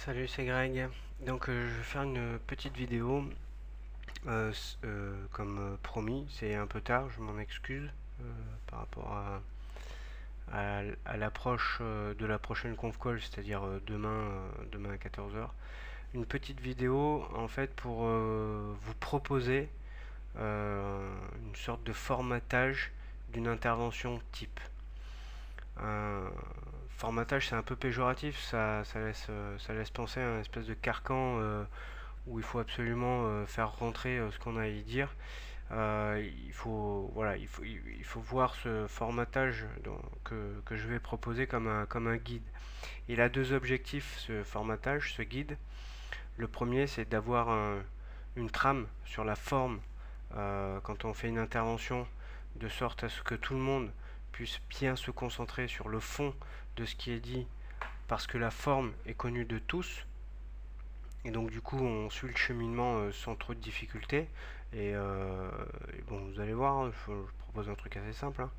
Salut, c'est Greg. Donc je vais faire une petite vidéo comme promis. C'est un peu tard, je m'en excuse par rapport à l'approche de la prochaine conf call, c'est-à-dire demain à 14h. Une petite vidéo en fait pour vous proposer une sorte de formatage d'une intervention type. Un formatage, c'est un peu péjoratif, ça laisse penser à un espèce de carcan où il faut absolument faire rentrer ce qu'on a à y dire. Il faut voir ce formatage que je vais proposer comme un guide. Il a deux objectifs, ce formatage, ce guide. Le premier, c'est d'avoir une trame sur la forme quand on fait une intervention, de sorte à ce que tout le monde puisse bien se concentrer sur le fond de ce qui est dit, parce que la forme est connue de tous. Et donc du coup on suit le cheminement sans trop de difficultés. Et bon, vous allez voir, hein, je propose un truc assez simple, hein.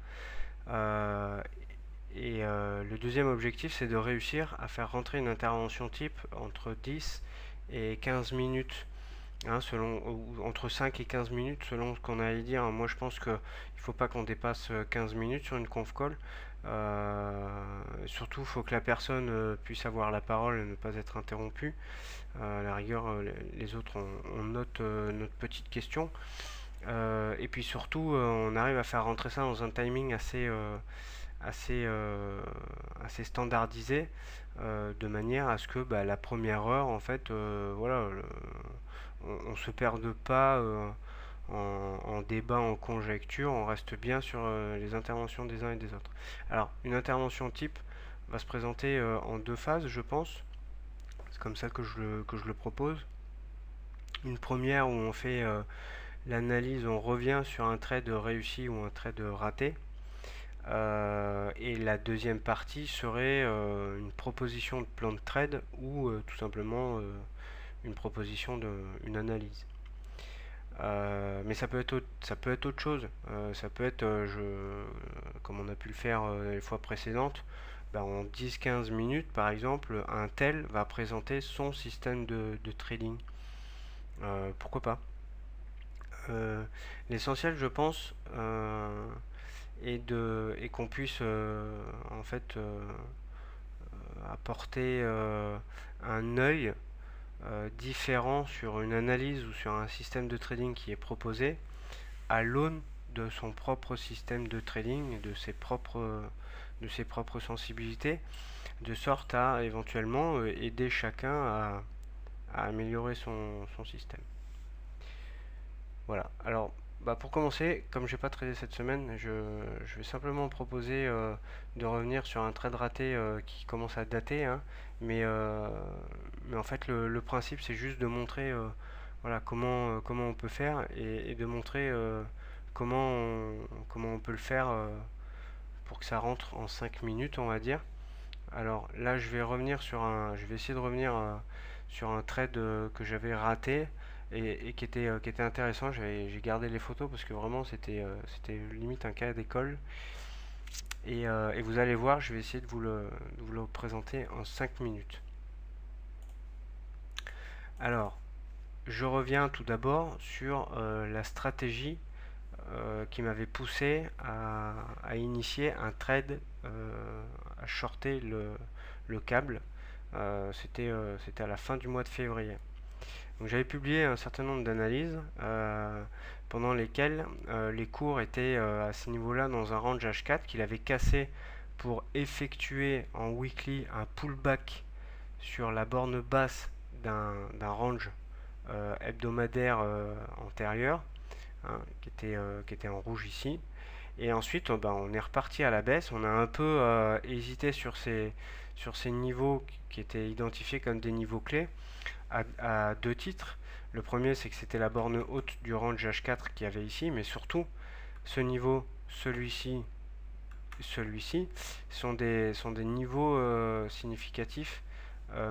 Euh, le deuxième objectif, c'est de réussir à faire rentrer une intervention type entre 10 et 15 minutes, hein, ou entre 5 et 15 minutes selon ce qu'on a à y dire. Moi je pense qu'il ne faut pas qu'on dépasse 15 minutes sur une conf call. Surtout, il faut que la personne puisse avoir la parole et ne pas être interrompue. À la rigueur, les autres, on note notre petite question. Et puis surtout, on arrive à faire rentrer ça dans un timing assez, euh, assez standardisé, de manière à ce que la première heure, en fait, voilà, on se perde pas en débat, en conjecture, on reste bien sur les interventions des uns et des autres. Alors, une intervention type va se présenter en deux phases, je pense. C'est comme ça que je le propose. Une première où on fait l'analyse, on revient sur un trade réussi ou un trade raté. Et la deuxième partie serait une proposition de plan de trade ou tout simplement une proposition une analyse. Mais ça peut être autre chose. Ça peut être, comme on a pu le faire les fois précédentes, en 10-15 minutes, par exemple, un tel va présenter son système de trading. Pourquoi pas? L'essentiel, je pense, est qu'on puisse en fait apporter un œil différent sur une analyse ou sur un système de trading qui est proposé à l'aune de son propre système de trading et de ses propres sensibilités, de sorte à éventuellement aider chacun à améliorer son système. Voilà. Alors, pour commencer, comme j'ai pas tradé cette semaine, je vais simplement proposer de revenir sur un trade raté qui commence à dater, hein, mais, euh, mais en fait le principe c'est juste de montrer voilà, comment on peut faire et de montrer comment on peut le faire pour que ça rentre en 5 minutes, on va dire. Alors là, je vais essayer de revenir sur un trade que j'avais raté et qui était intéressant. J'ai gardé les photos parce que vraiment c'était limite un cas d'école. Et vous allez voir, je vais essayer de vous le présenter en 5 minutes. Alors, je reviens tout d'abord sur la stratégie qui m'avait poussé à initier un trade, à shorter le câble. C'était à la fin du mois de février. Donc j'avais publié un certain nombre d'analyses pendant lesquelles les cours étaient à ce niveau-là dans un range H4 qu'il avait cassé pour effectuer en weekly un pullback sur la borne basse d'un range hebdomadaire antérieur, hein, qui était en rouge ici. Et ensuite, on est reparti à la baisse. On a un peu hésité sur ces niveaux qui étaient identifiés comme des niveaux clés à deux titres. Le premier, c'est que c'était la borne haute du range H4 qu'il y avait ici, mais surtout, ce niveau, celui-ci, sont des niveaux significatifs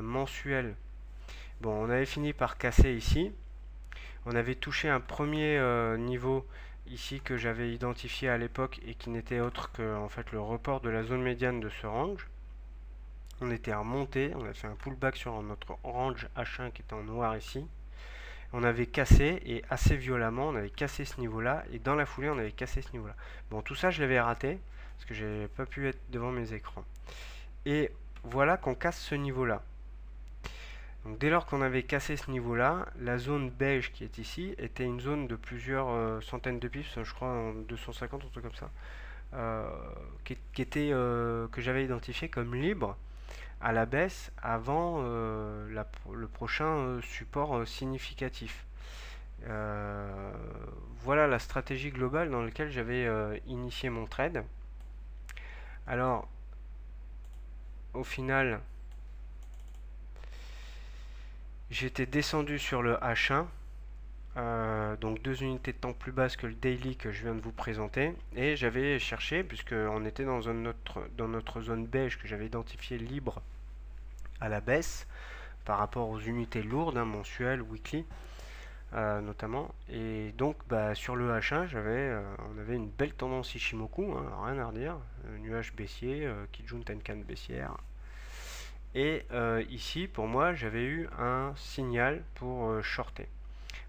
mensuels. Bon, on avait fini par casser ici. On avait touché un premier niveau ici que j'avais identifié à l'époque et qui n'était autre que en fait le report de la zone médiane de ce range. On était remonté, on a fait un pullback sur notre range H1 qui était en noir ici. On avait cassé, et assez violemment, on avait cassé ce niveau-là, et dans la foulée, on avait cassé ce niveau-là. Bon, tout ça, je l'avais raté, parce que j'ai pas pu être devant mes écrans. Et voilà qu'on casse ce niveau-là. Donc dès lors qu'on avait cassé ce niveau-là, la zone beige qui est ici était une zone de plusieurs centaines de pips, je crois en 250, un truc comme ça, que j'avais identifié comme libre à la baisse avant le prochain support significatif. Voilà la stratégie globale dans laquelle j'avais initié mon trade. Alors, au final, j'étais descendu sur le H1, donc 2 unités de temps plus basses que le daily que je viens de vous présenter, et j'avais cherché, puisqu'on était dans notre zone beige que j'avais identifiée libre à la baisse, par rapport aux unités lourdes, mensuelles, weekly, notamment. Et donc sur le H1, on avait une belle tendance Ichimoku, rien à redire, nuage baissier, Kijun Tenkan baissière. Et ici, pour moi, j'avais eu un signal pour shorter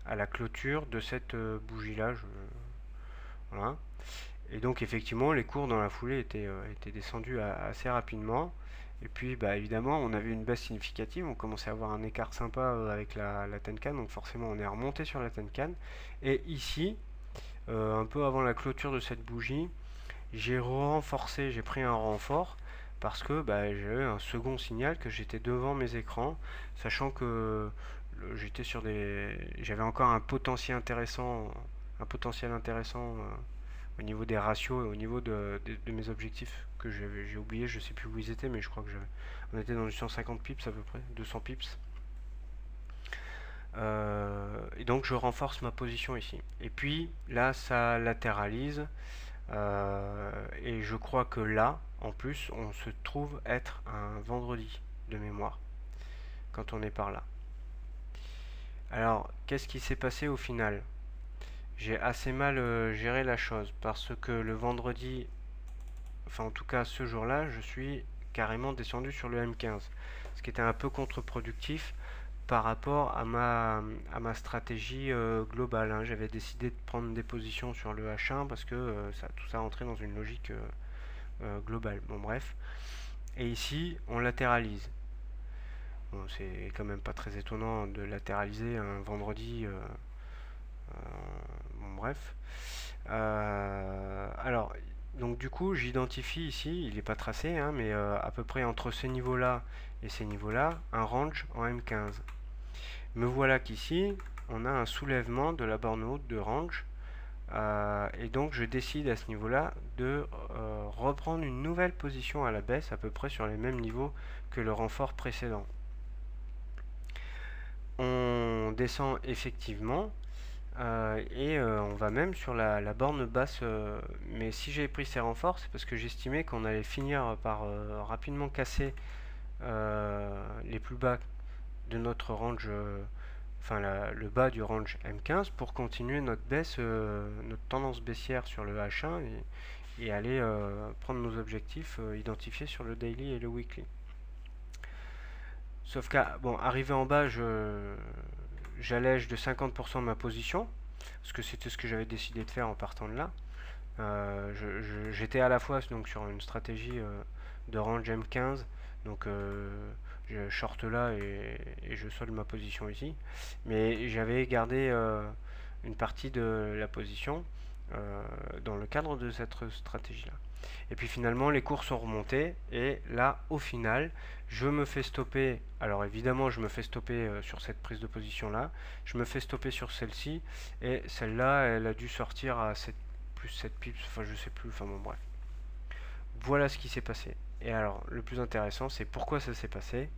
à la clôture de cette bougie-là. Voilà. Et donc effectivement, les cours dans la foulée étaient descendus assez rapidement. Et puis évidemment, on avait une baisse significative, on commençait à avoir un écart sympa avec la Tenkan, donc forcément on est remonté sur la Tenkan. Et ici, un peu avant la clôture de cette bougie, j'ai renforcé, j'ai pris un renfort parce que j'ai eu un second signal que j'étais devant mes écrans, sachant que j'avais encore un potentiel intéressant, au niveau des ratios et au niveau de mes objectifs que j'ai oublié, je sais plus où ils étaient, mais je crois que on était dans du 150 pips à peu près, 200 pips. Et donc je renforce ma position ici. Et puis là, ça latéralise. Et je crois que là, en plus, on se trouve être un vendredi de mémoire quand on est par là. Alors, qu'est-ce qui s'est passé au final? J'ai assez mal géré la chose parce que le vendredi, enfin en tout cas ce jour-là, je suis carrément descendu sur le M15, ce qui était un peu contre-productif par rapport à ma stratégie globale. J'avais décidé de prendre des positions sur le H1 parce que tout ça rentrait dans une logique globale. Bon bref. Et ici, on latéralise. Bon, c'est quand même pas très étonnant de latéraliser un vendredi. Bon bref. Alors, donc du coup, j'identifie ici, il n'est pas tracé, mais à peu près entre ces niveaux-là et ces niveaux-là, un range en M15. Me voilà qu'ici, on a un soulèvement de la borne haute de range. Et donc je décide à ce niveau-là de reprendre une nouvelle position à la baisse, à peu près sur les mêmes niveaux que le renfort précédent. On descend effectivement, et on va même sur la borne basse. Mais si j'ai pris ces renforts, c'est parce que j'estimais qu'on allait finir par rapidement casser les plus bas de notre range, le bas du range M15 pour continuer notre baisse, notre tendance baissière sur le H1 et aller prendre nos objectifs identifiés sur le daily et le weekly. Sauf qu'à arrivé en bas, j'allège de 50% ma position, parce que c'était ce que j'avais décidé de faire en partant de là. J'étais à la fois donc sur une stratégie de range M15, donc je short là et je solde ma position ici, mais j'avais gardé une partie de la position dans le cadre de cette stratégie là. Et puis finalement les cours sont remontés et là au final je me fais stopper. Alors évidemment je me fais stopper sur cette prise de position là, je me fais stopper sur celle-ci, et celle-là elle a dû sortir à 7 plus 7 pips, enfin je sais plus, enfin bon bref. Voilà ce qui s'est passé. Et alors le plus intéressant c'est pourquoi ça s'est passé.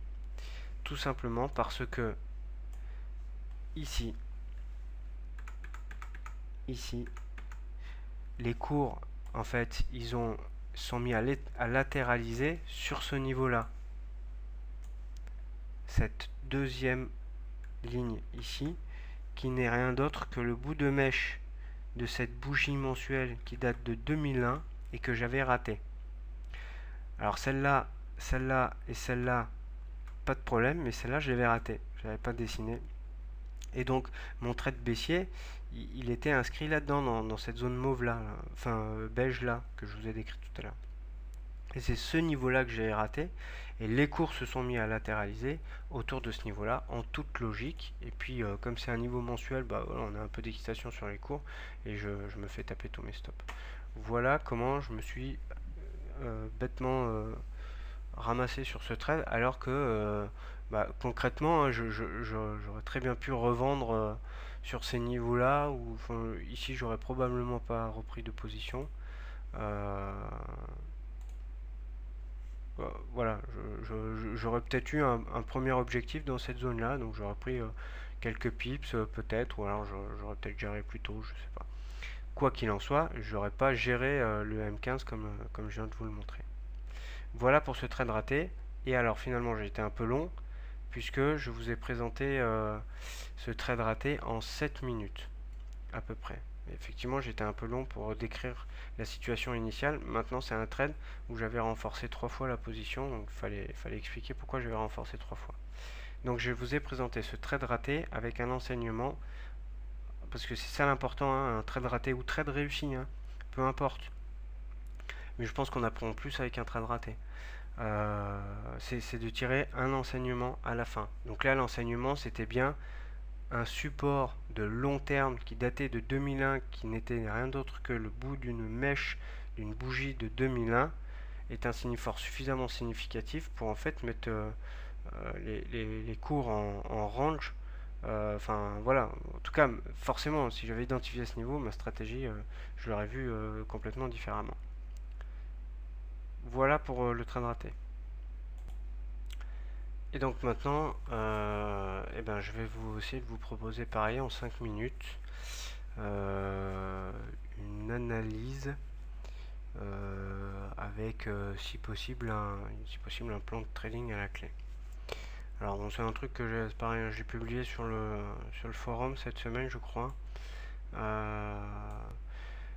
Tout simplement parce que ici les cours en fait ils sont mis à latéraliser sur ce niveau là, cette deuxième ligne ici qui n'est rien d'autre que le bout de mèche de cette bougie mensuelle qui date de 2001 et que j'avais raté. Alors celle-là celle-là et celle-là, pas de problème, mais celle-là, je l'avais ratée. Je l'avais pas dessinée. Et donc, mon trait de baissier, il était inscrit là-dedans, dans cette zone mauve-là, là, enfin beige-là, que je vous ai décrit tout à l'heure. Et c'est ce niveau-là que j'ai raté. Et les cours se sont mis à latéraliser autour de ce niveau-là, en toute logique. Et puis, comme c'est un niveau mensuel, bah voilà, on a un peu d'équitation sur les cours. Et je me fais taper tous mes stops. Voilà comment je me suis bêtement ramassé sur ce trade, alors que bah, concrètement, hein, j'aurais très bien pu revendre sur ces niveaux-là. Ou ici, j'aurais probablement pas repris de position. Euh, voilà, j'aurais peut-être eu un premier objectif dans cette zone-là, donc j'aurais pris quelques pips peut-être, ou alors j'aurais peut-être géré plus tôt, je sais pas. Quoi qu'il en soit, j'aurais pas géré le M15 comme je viens de vous le montrer. Voilà pour ce trade raté. Et alors finalement j'ai été un peu long, puisque je vous ai présenté ce trade raté en 7 minutes à peu près. Effectivement, j'étais un peu long pour décrire la situation initiale. Maintenant, c'est un trade où j'avais renforcé 3 fois la position, donc fallait expliquer pourquoi j'avais renforcé 3 fois. Donc, je vous ai présenté ce trade raté avec un enseignement, parce que c'est ça l'important, hein, un trade raté ou trade réussi, hein, peu importe. Mais je pense qu'on apprend plus avec un trade raté. C'est de tirer un enseignement à la fin. Donc là, l'enseignement, c'était bien un support de long terme qui datait de 2001, qui n'était rien d'autre que le bout d'une mèche d'une bougie de 2001, est un signe fort suffisamment significatif pour en fait mettre les cours en range. Enfin voilà, en tout cas, forcément, si j'avais identifié ce niveau, ma stratégie, je l'aurais vue complètement différemment. Voilà pour le train de raté. Et donc maintenant, eh ben, je vais essayer de vous proposer pareil en 5 minutes une analyse avec si possible un plan de trading à la clé. Alors bon, c'est un truc que j'ai publié sur le forum cette semaine, je crois.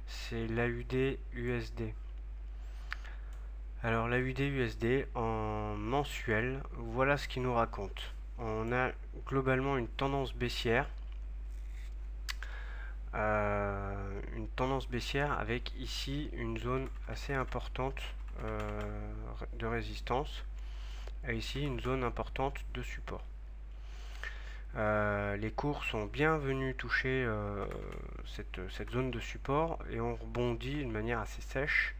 C'est l'AUD USD. Alors l'AUD USD en mensuel, voilà ce qu'il nous raconte. On a globalement une tendance baissière. Une tendance baissière avec ici une zone assez importante de résistance et ici une zone importante de support. Les cours sont bien venus toucher cette zone de support et on rebondit d'une manière assez sèche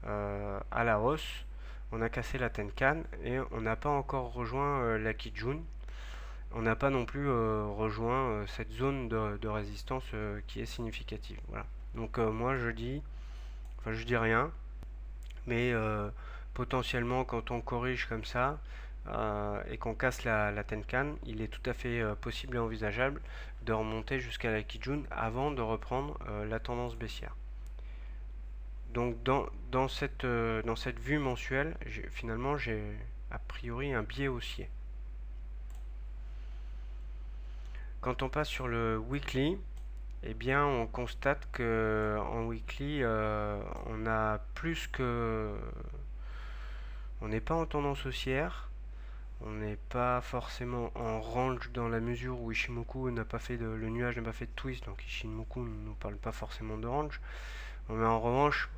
à la hausse. On a cassé la Tenkan et on n'a pas encore rejoint la Kijun. On n'a pas non plus rejoint cette zone de résistance qui est significative. Voilà. Donc moi je dis rien, mais potentiellement quand on corrige comme ça et qu'on casse la Tenkan, il est tout à fait possible et envisageable de remonter jusqu'à la Kijun avant de reprendre la tendance baissière. Donc dans cette vue mensuelle, finalement j'ai a priori un biais haussier. Quand on passe sur le weekly, eh bien on constate que en weekly on a plus que on n'est pas en tendance haussière, on n'est pas forcément en range dans la mesure où Ishimoku n'a pas fait le nuage n'a pas fait de twist, donc Ishimoku ne nous parle pas forcément de range. Mais en revanche,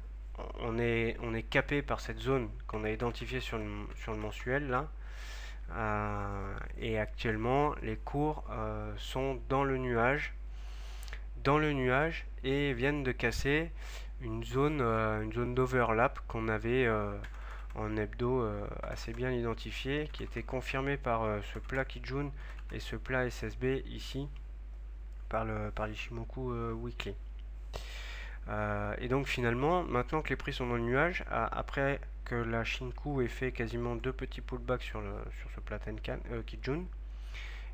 on est capé par cette zone qu'on a identifiée sur le mensuel là. Et actuellement les cours sont dans le nuage et viennent de casser une zone d'overlap qu'on avait en hebdo assez bien identifié, qui était confirmé par ce plat Kijun et ce plat SSB ici par l'Ishimoku Weekly. Et donc finalement, maintenant que les prix sont dans le nuage, après que la Shinku ait fait quasiment 2 petits pullbacks sur ce plat Tenkan, Kijun,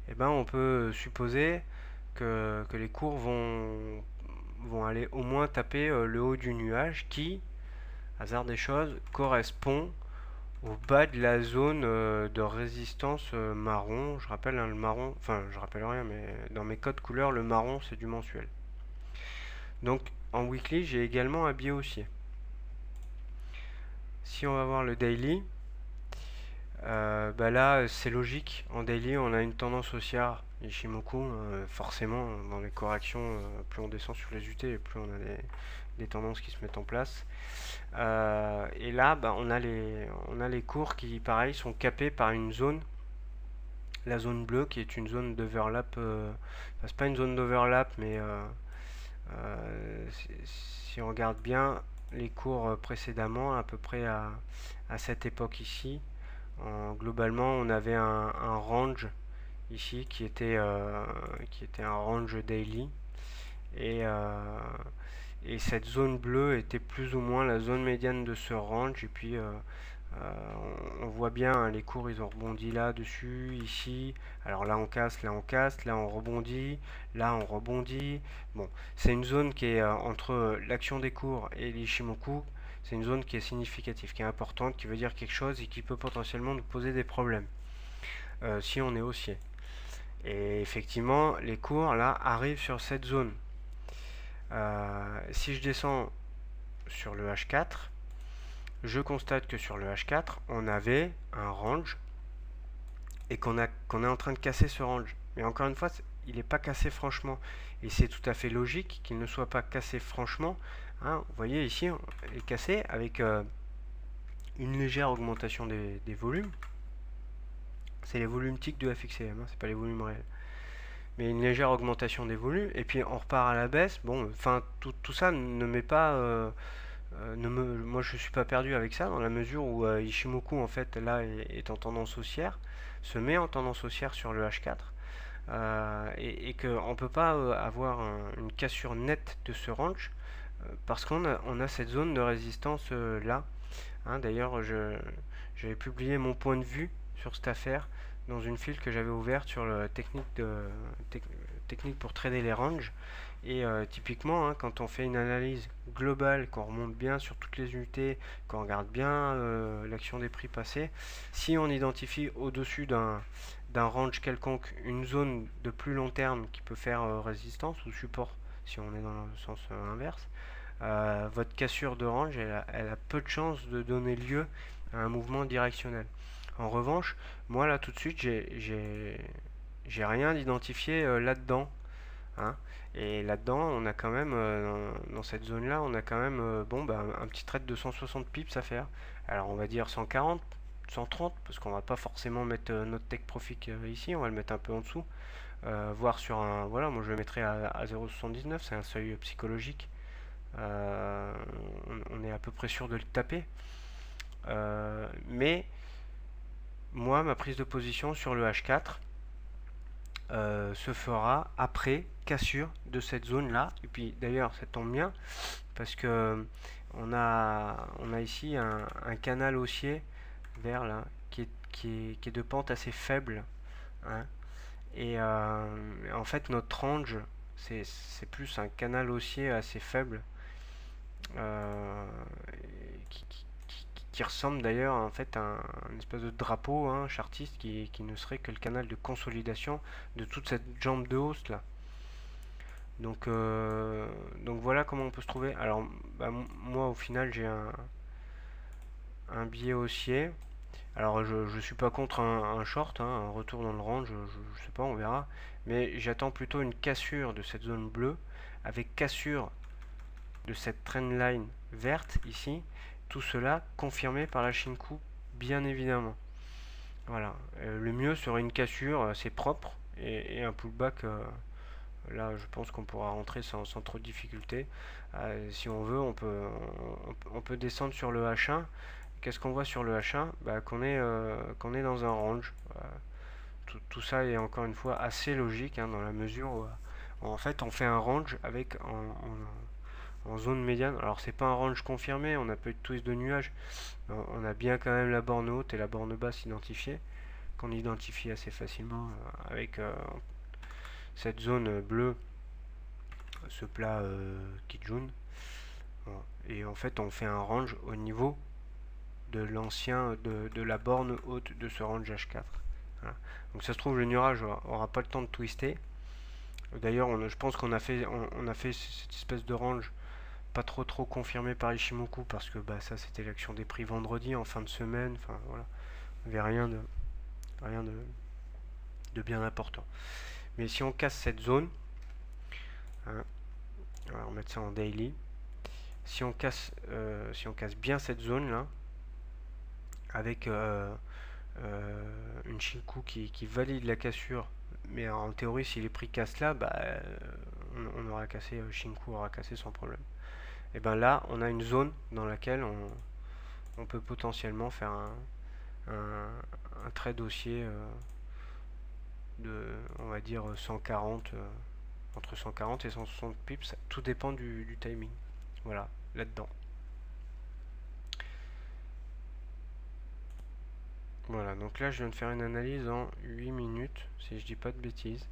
eh ben on peut supposer que les cours vont aller au moins taper le haut du nuage qui, hasard des choses, correspond au bas de la zone de résistance marron. Je rappelle le marron, enfin je rappelle rien, mais dans mes codes couleurs, le marron c'est du mensuel. Donc en weekly, j'ai également un biais haussier. Si on va voir le daily, Bah là, c'est logique. En daily, on a une tendance haussière Ishimoku. Forcément, dans les corrections, plus on descend sur les UT, et plus on a des tendances qui se mettent en place. Et là, bah, on a les cours qui, pareil, sont capés par une zone, la zone bleue, qui est une zone d'overlap. Enfin, c'est pas une zone d'overlap, mais si on regarde bien les cours précédemment, à peu près à cette époque ici, globalement, on avait un range ici qui était un range daily et, euh, et cette zone bleue était plus ou moins la zone médiane de ce range et puis on voit bien hein, les cours ils ont rebondi là dessus ici, alors là on casse, là on rebondit, là on rebondit. Bon, c'est une zone qui est entre l'action des cours et l'Ishimoku. C'est une zone qui est significative, qui est importante, qui veut dire quelque chose et qui peut potentiellement nous poser des problèmes si on est haussier. Et effectivement, les cours là arrivent sur cette zone. Si je descends sur le H4, je constate que sur le H4, on avait un range et qu'on est en train de casser ce range. Mais encore une fois, il n'est pas cassé franchement. Et c'est tout à fait logique qu'il ne soit pas cassé franchement. Hein, vous voyez ici, il est cassé avec une légère augmentation des volumes. C'est les volumes tics de FXCM, hein, c'est pas les volumes réels. Mais une légère augmentation des volumes, et puis on repart à la baisse. Bon, enfin, tout ça ne met pas. Moi, je suis pas perdu avec ça, dans la mesure où Ishimoku, en fait, là, est en tendance haussière, se met en tendance haussière sur le H4, et qu'on ne peut pas avoir une cassure nette de ce range, parce on a cette zone de résistance là. Hein, d'ailleurs, j'avais publié mon point de vue sur cette affaire dans une file que j'avais ouverte sur le technique pour trader les ranges. Et typiquement, hein, quand on fait une analyse globale, qu'on remonte bien sur toutes les unités, qu'on regarde bien l'action des prix passés, si on identifie au-dessus d'un range quelconque une zone de plus long terme qui peut faire résistance ou support si on est dans le sens inverse, votre cassure de range, elle a peu de chances de donner lieu à un mouvement directionnel. En revanche, moi là tout de suite, j'ai rien d'identifié là-dedans. Hein. Et là-dedans, on a quand même, dans cette zone-là, on a quand même bon, bah, un petit trade de 160 pips à faire. Alors on va dire 140, 130, parce qu'on va pas forcément mettre notre take profit ici, on va le mettre un peu en dessous. Voire sur un. Voilà, moi je le mettrais à 0,79, c'est un seuil psychologique. Euh, on est à peu près sûr de le taper. Mais moi, ma prise de position sur le H4 se fera après cassure de cette zone-là. Et puis d'ailleurs, ça tombe bien parce que on a ici un canal haussier vers là qui est de pente assez faible. Hein. Et en fait, notre range, c'est plus un canal haussier assez faible euh, qui, qui- qui ressemble d'ailleurs en fait à un espèce de drapeau hein, chartiste qui ne serait que le canal de consolidation de toute cette jambe de hausse là. Donc voilà comment on peut se trouver. Alors bah, moi au final j'ai un biais haussier. Alors je suis pas contre un short, hein, un retour dans le range, je sais pas, on verra. Mais j'attends plutôt une cassure de cette zone bleue avec cassure de cette trendline verte ici, tout cela confirmé par la Shinku, bien évidemment. Voilà. Le mieux serait une cassure assez propre et un pullback. Là, je pense qu'on pourra rentrer sans trop de difficulté. Si on veut, on peut descendre sur le H1. Qu'est-ce qu'on voit sur le H1 bah, qu'on est dans un range. Tout ça est encore une fois assez logique hein, dans la mesure où en fait on fait un range avec en zone médiane. Alors c'est pas un range confirmé, on a pas eu de twist de nuage. On a bien quand même la borne haute et la borne basse identifiée, qu'on identifie assez facilement avec cette zone bleue, ce plat Kijun. Voilà. Et en fait on fait un range au niveau de l'ancien, de la borne haute de ce range H4. Voilà. Donc ça se trouve le nuage aura pas le temps de twister. D'ailleurs je pense on a fait cette espèce de range pas trop confirmé par Ishimoku parce que bah, ça c'était l'action des prix vendredi en fin de semaine. Enfin voilà, mais rien de bien important. Mais si on casse cette zone, hein, on va remettre ça en daily. Si on casse bien cette zone là, avec une Shinku qui valide la cassure, mais en théorie si les prix cassent là, bah, on aura cassé, Shinku aura cassé sans problème. Et ben là, on a une zone dans laquelle on peut potentiellement faire un trade haussier de, on va dire, 140, entre 140 et 160 pips, tout dépend du timing. Voilà, là-dedans. Voilà, donc là je viens de faire une analyse en 8 minutes, si je dis pas de bêtises.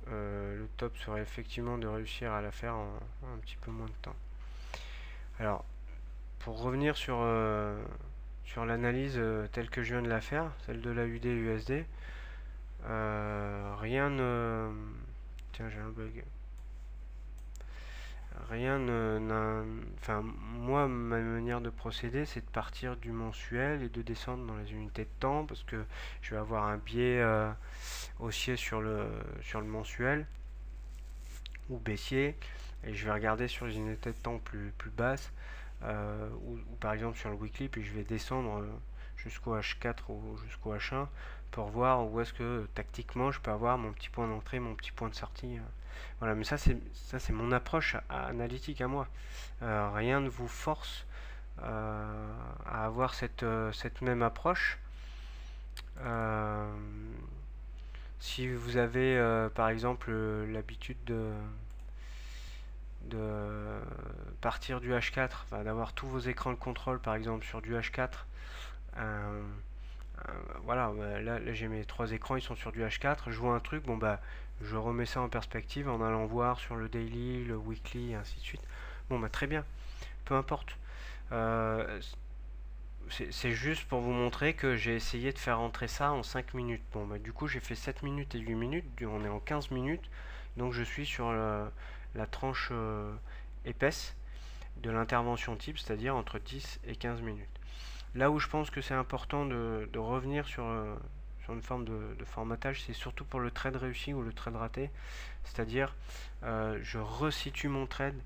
Le top serait effectivement de réussir à la faire en un petit peu moins de temps. Alors, pour revenir sur l'analyse telle que je viens de la faire, celle de la UD-USD, rien ne... Tiens, j'ai un bug. Rien ne... Enfin, moi, ma manière de procéder, c'est de partir du mensuel et de descendre dans les unités de temps, parce que je vais avoir un biais haussier sur le mensuel, ou baissier, et je vais regarder sur les unités de temps plus basses, ou par exemple sur le weekly, puis je vais descendre jusqu'au H4 ou jusqu'au H1 pour voir où est-ce que tactiquement je peux avoir mon petit point d'entrée, mon petit point de sortie. Voilà, mais ça c'est mon approche analytique à moi. Rien ne vous force à avoir cette même approche. Si vous avez par exemple l'habitude de partir du H4, enfin, d'avoir tous vos écrans de contrôle par exemple sur du H4, voilà, là j'ai mes trois écrans, ils sont sur du H4, je vois un truc, bon bah je remets ça en perspective en allant voir sur le daily, le weekly et ainsi de suite. Bon bah très bien, peu importe. Euh, c'est juste pour vous montrer que j'ai essayé de faire rentrer ça en 5 minutes. Bon bah du coup j'ai fait 7 minutes et 8 minutes, on est en 15 minutes, donc je suis sur la tranche épaisse de l'intervention type, c'est-à-dire entre 10 et 15 minutes. Là où je pense que c'est important de revenir sur une forme de formatage, c'est surtout pour le trade réussi ou le trade raté, c'est-à-dire je resitue mon trade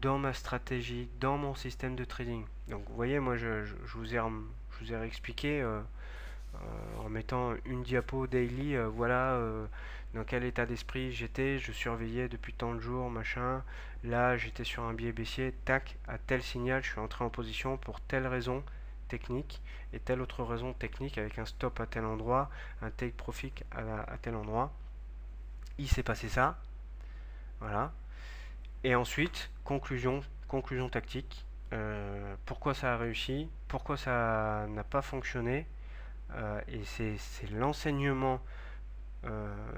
dans ma stratégie, dans mon système de trading. Donc vous voyez, moi je vous ai expliqué en mettant une diapo daily, voilà dans quel état d'esprit j'étais, je surveillais depuis tant de jours, machin. Là, j'étais sur un biais baissier, tac, à tel signal, je suis entré en position pour telle raison technique et telle autre raison technique avec un stop à tel endroit, un take profit à tel endroit. Il s'est passé ça, voilà. Et ensuite, conclusion tactique. Pourquoi ça a réussi, pourquoi ça n'a pas fonctionné, et c'est l'enseignement,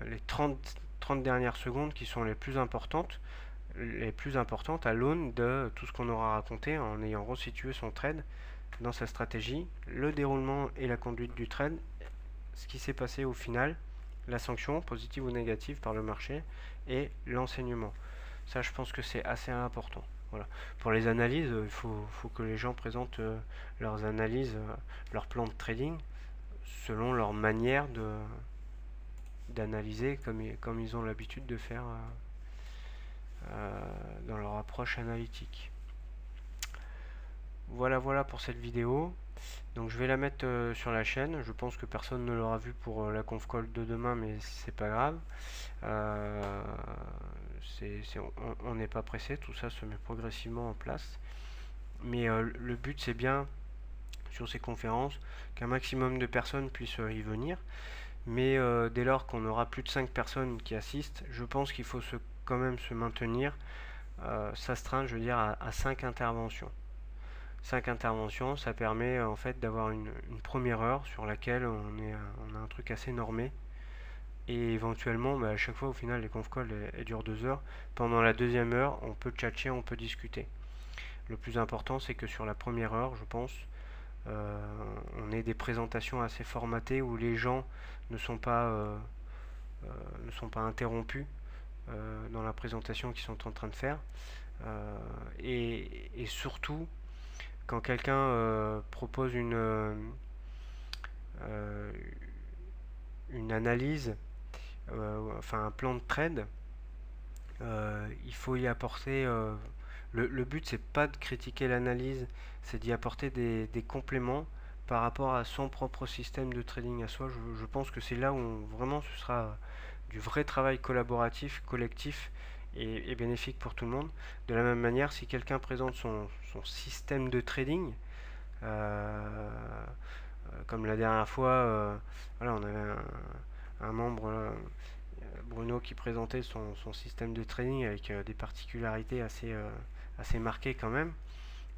les 30 dernières secondes qui sont les plus importantes à l'aune de tout ce qu'on aura raconté en ayant resitué son trade dans sa stratégie, le déroulement et la conduite du trade, ce qui s'est passé au final, la sanction, positive ou négative par le marché, et l'enseignement. Ça, je pense que c'est assez important. Voilà. Pour les analyses, il faut que les gens présentent leurs analyses, leur plan de trading, selon leur manière d'analyser, comme ils ont l'habitude de faire dans leur approche analytique. Voilà pour cette vidéo. Donc je vais la mettre sur la chaîne. Je pense que personne ne l'aura vu pour la conf call de demain, mais c'est pas grave. On n'est pas pressé, tout ça se met progressivement en place. Mais le but c'est bien sur ces conférences qu'un maximum de personnes puissent y venir. Mais dès lors qu'on aura plus de 5 personnes qui assistent, je pense qu'il faut quand même se maintenir, s'astreindre, je veux dire, à 5 interventions. 5 interventions, ça permet en fait d'avoir une première heure sur laquelle on a un truc assez normé. Et éventuellement, à chaque fois au final les conf calls elles durent 2 heures. Pendant la deuxième heure, on peut tchatcher, on peut discuter. Le plus important c'est que sur la première heure, je pense, on ait des présentations assez formatées où les gens ne sont pas interrompus dans la présentation qu'ils sont en train de faire. Et surtout, quand quelqu'un propose une analyse, enfin un plan de trade, il faut y apporter. Le but, c'est pas de critiquer l'analyse, c'est d'y apporter des compléments par rapport à son propre système de trading à soi. Je pense que c'est là où vraiment ce sera du vrai travail collaboratif, collectif et bénéfique pour tout le monde. De la même manière, si quelqu'un présente son système de trading, comme la dernière fois, voilà, on avait un membre, Bruno, qui présentait son système de trading avec des particularités assez marquées quand même.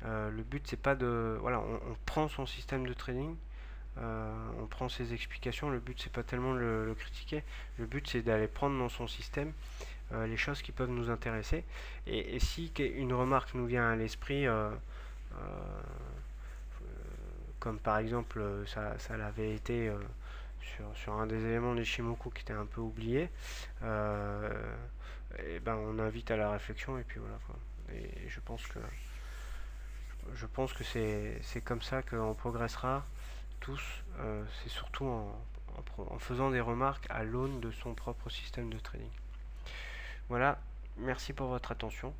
Le but, c'est pas de. Voilà, on prend son système de trading, on prend ses explications. Le but, c'est pas tellement le critiquer. Le but, c'est d'aller prendre dans son système les choses qui peuvent nous intéresser. Et si une remarque nous vient à l'esprit, comme par exemple, ça l'avait été sur un des éléments d'Ishimoku qui était un peu oublié, et ben on invite à la réflexion et puis voilà quoi. Et je pense que c'est comme ça qu'on progressera tous. C'est surtout en faisant des remarques à l'aune de son propre système de trading. Voilà, merci pour votre attention.